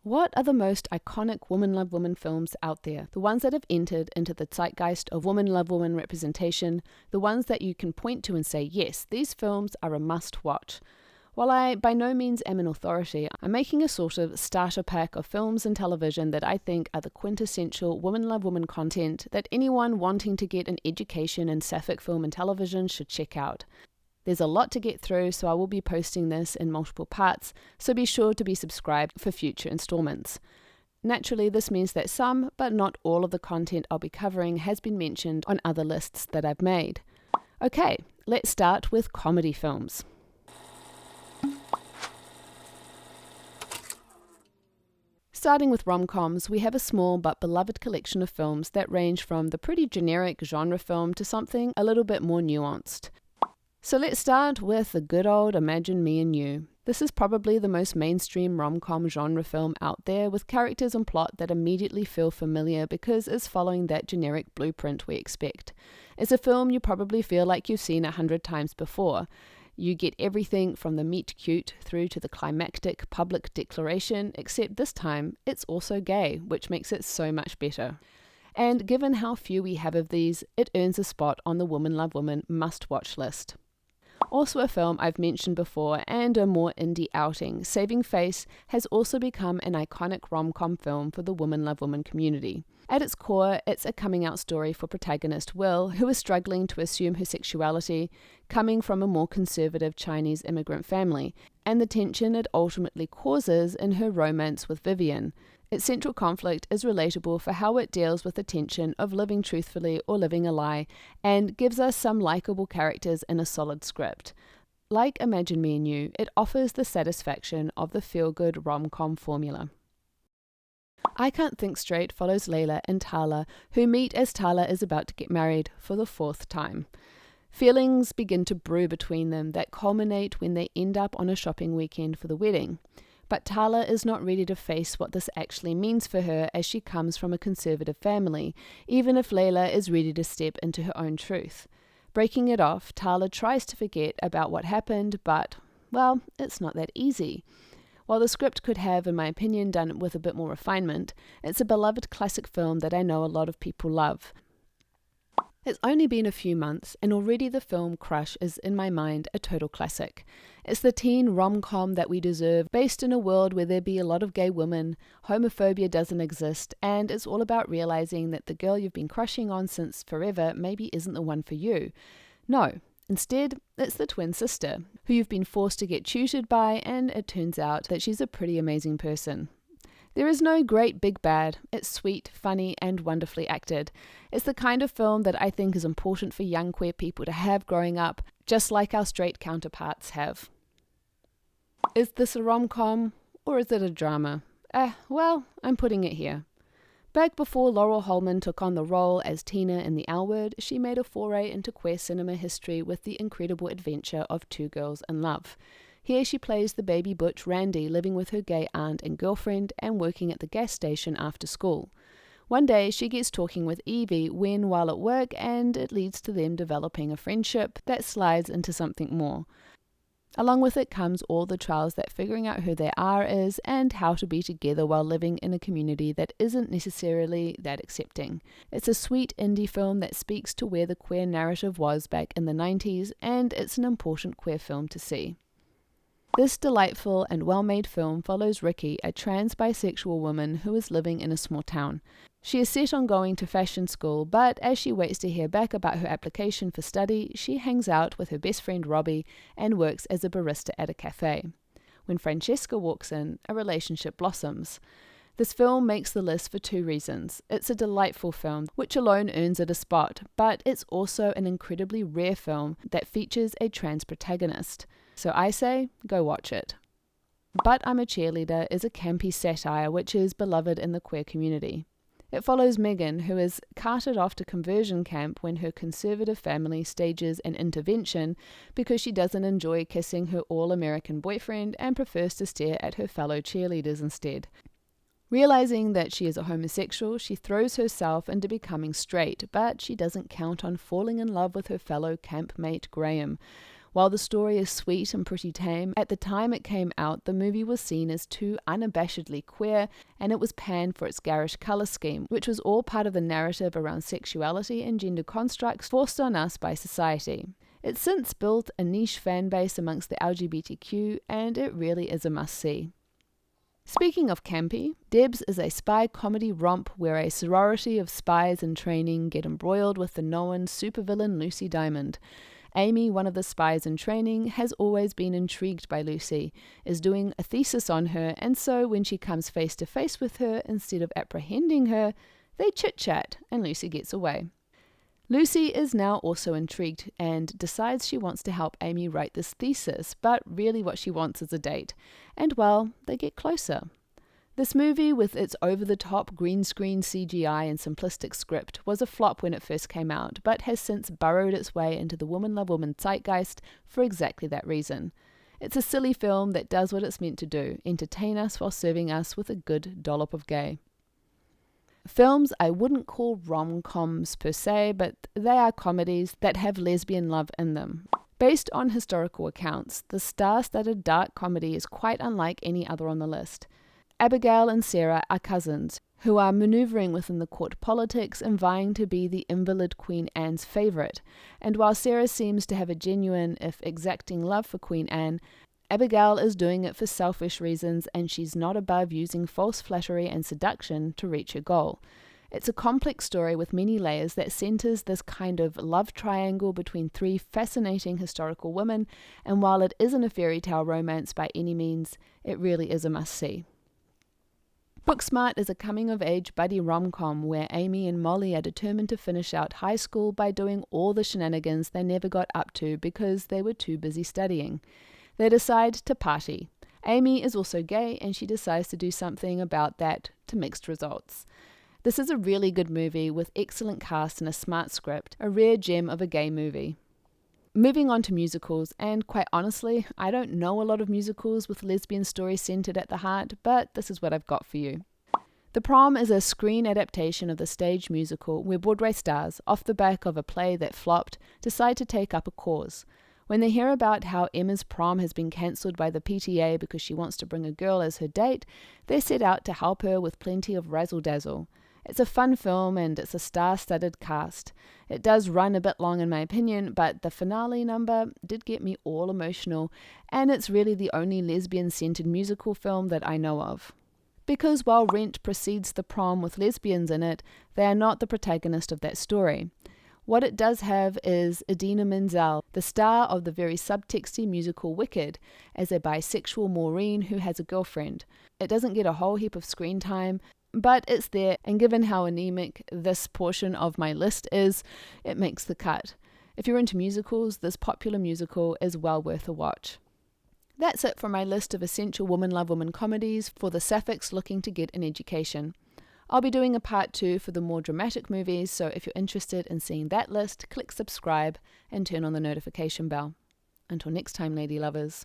What are the most iconic Woman Love Woman films out there? The ones that have entered into the zeitgeist of Woman Love Woman representation, the ones that you can point to and say, yes, these films are a must-watch. While I by no means am an authority, I'm making a sort of starter pack of films and television that I think are the quintessential Woman Love Woman content that anyone wanting to get an education in Sapphic film and television should check out. There's a lot to get through, so I will be posting this in multiple parts, so be sure to be subscribed for future installments. Naturally, this means that some, but not all of the content I'll be covering has been mentioned on other lists that I've made. Okay, let's start with comedy films. Starting with rom-coms, we have a small but beloved collection of films that range from the pretty generic genre film to something a little bit more nuanced. So let's start with the good old Imagine Me and You. This is probably the most mainstream rom-com genre film out there, with characters and plot that immediately feel familiar because it's following that generic blueprint we expect. It's a film you probably feel like you've seen 100 times before. You get everything from the meet cute through to the climactic public declaration, except this time it's also gay, which makes it so much better. And given how few we have of these, it earns a spot on the Woman Love Woman must-watch list. Also a film I've mentioned before and a more indie outing, Saving Face has also become an iconic rom-com film for the Woman Love Woman community. At its core, it's a coming-out story for protagonist Will, who is struggling to assume her sexuality, coming from a more conservative Chinese immigrant family, and the tension it ultimately causes in her romance with Vivian. Its central conflict is relatable for how it deals with the tension of living truthfully or living a lie, and gives us some likable characters in a solid script. Like Imagine Me and You, it offers the satisfaction of the feel-good rom-com formula. I Can't Think Straight follows Layla and Tala, who meet as Tala is about to get married for the 4th time. Feelings begin to brew between them that culminate when they end up on a shopping weekend for the wedding. But Tala is not ready to face what this actually means for her, as she comes from a conservative family, even if Layla is ready to step into her own truth. Breaking it off, Tala tries to forget about what happened, but, well, it's not that easy. While the script could have, in my opinion, done it with a bit more refinement, it's a beloved classic film that I know a lot of people love. It's only been a few months, and already the film Crush is, in my mind, a total classic. It's the teen rom-com that we deserve, based in a world where there be a lot of gay women, homophobia doesn't exist, and it's all about realizing that the girl you've been crushing on since forever maybe isn't the one for you. No, instead, it's the twin sister, who you've been forced to get tutored by, and it turns out that she's a pretty amazing person. There is no great big bad. It's sweet, funny, and wonderfully acted. It's the kind of film that I think is important for young queer people to have growing up, just like our straight counterparts have. Is this a rom-com, or is it a drama? Well, I'm putting it here. Back before Laurel Holman took on the role as Tina in The L Word, she made a foray into queer cinema history with the incredible adventure of Two Girls in Love. Here she plays the baby butch Randy living with her gay aunt and girlfriend and working at the gas station after school. One day she gets talking with Evie while at work, and it leads to them developing a friendship that slides into something more. Along with it comes all the trials that figuring out who they are is, and how to be together while living in a community that isn't necessarily that accepting. It's a sweet indie film that speaks to where the queer narrative was back in the 90s, and it's an important queer film to see. This delightful and well-made film follows Ricky, a trans bisexual woman who is living in a small town. She is set on going to fashion school, but as she waits to hear back about her application for study, she hangs out with her best friend Robbie and works as a barista at a cafe. When Francesca walks in, a relationship blossoms. This film makes the list for 2 reasons. It's a delightful film, which alone earns it a spot, but it's also an incredibly rare film that features a trans protagonist. So I say, go watch it. But I'm a Cheerleader is a campy satire which is beloved in the queer community. It follows Megan, who is carted off to conversion camp when her conservative family stages an intervention because she doesn't enjoy kissing her all-American boyfriend and prefers to stare at her fellow cheerleaders instead. Realizing that she is a homosexual, she throws herself into becoming straight, but she doesn't count on falling in love with her fellow campmate Graham. While the story is sweet and pretty tame, at the time it came out, the movie was seen as too unabashedly queer, and it was panned for its garish colour scheme, which was all part of the narrative around sexuality and gender constructs forced on us by society. It's since built a niche fan base amongst the LGBTQ, and it really is a must-see. Speaking of campy, D.E.B.S is a spy comedy romp where a sorority of spies in training get embroiled with the known supervillain Lucy Diamond. Amy, one of the spies in training, has always been intrigued by Lucy, is doing a thesis on her, and so when she comes face to face with her, instead of apprehending her, they chit-chat and Lucy gets away. Lucy is now also intrigued and decides she wants to help Amy write this thesis, but really what she wants is a date. And well, they get closer. This movie, with its over-the-top green screen CGI and simplistic script, was a flop when it first came out, but has since burrowed its way into the woman love woman zeitgeist for exactly that reason. It's a silly film that does what it's meant to do, entertain us while serving us with a good dollop of gay. Films I wouldn't call rom-coms per se, but they are comedies that have lesbian love in them. Based on historical accounts, the star-studded dark comedy is quite unlike any other on the list. Abigail and Sarah are cousins, who are manoeuvring within the court politics and vying to be the invalid Queen Anne's favourite, and while Sarah seems to have a genuine, if exacting, love for Queen Anne, Abigail is doing it for selfish reasons, and she's not above using false flattery and seduction to reach her goal. It's a complex story with many layers that centres this kind of love triangle between three fascinating historical women, and while it isn't a fairy tale romance by any means, it really is a must-see. Booksmart is a coming-of-age buddy rom-com where Amy and Molly are determined to finish out high school by doing all the shenanigans they never got up to because they were too busy studying. They decide to party. Amy is also gay, and she decides to do something about that to mixed results. This is a really good movie with excellent cast and a smart script, a rare gem of a gay movie. Moving on to musicals, and quite honestly, I don't know a lot of musicals with lesbian stories centered at the heart, but this is what I've got for you. The Prom is a screen adaptation of the stage musical where Broadway stars, off the back of a play that flopped, decide to take up a cause. When they hear about how Emma's prom has been cancelled by the PTA because she wants to bring a girl as her date, they set out to help her with plenty of razzle-dazzle. It's a fun film and it's a star-studded cast. It does run a bit long in my opinion, but the finale number did get me all emotional, and it's really the only lesbian-centered musical film that I know of. Because while Rent precedes The Prom with lesbians in it, they are not the protagonist of that story. What it does have is Idina Menzel, the star of the very subtexty musical Wicked, as a bisexual Maureen who has a girlfriend. It doesn't get a whole heap of screen time, but it's there, and given how anemic this portion of my list is, it makes the cut. If you're into musicals, this popular musical is well worth a watch. That's it for my list of essential woman love woman comedies for the Saphics looking to get an education. I'll be doing a part 2 for the more dramatic movies, so if you're interested in seeing that list, click subscribe and turn on the notification bell. Until next time, lady lovers.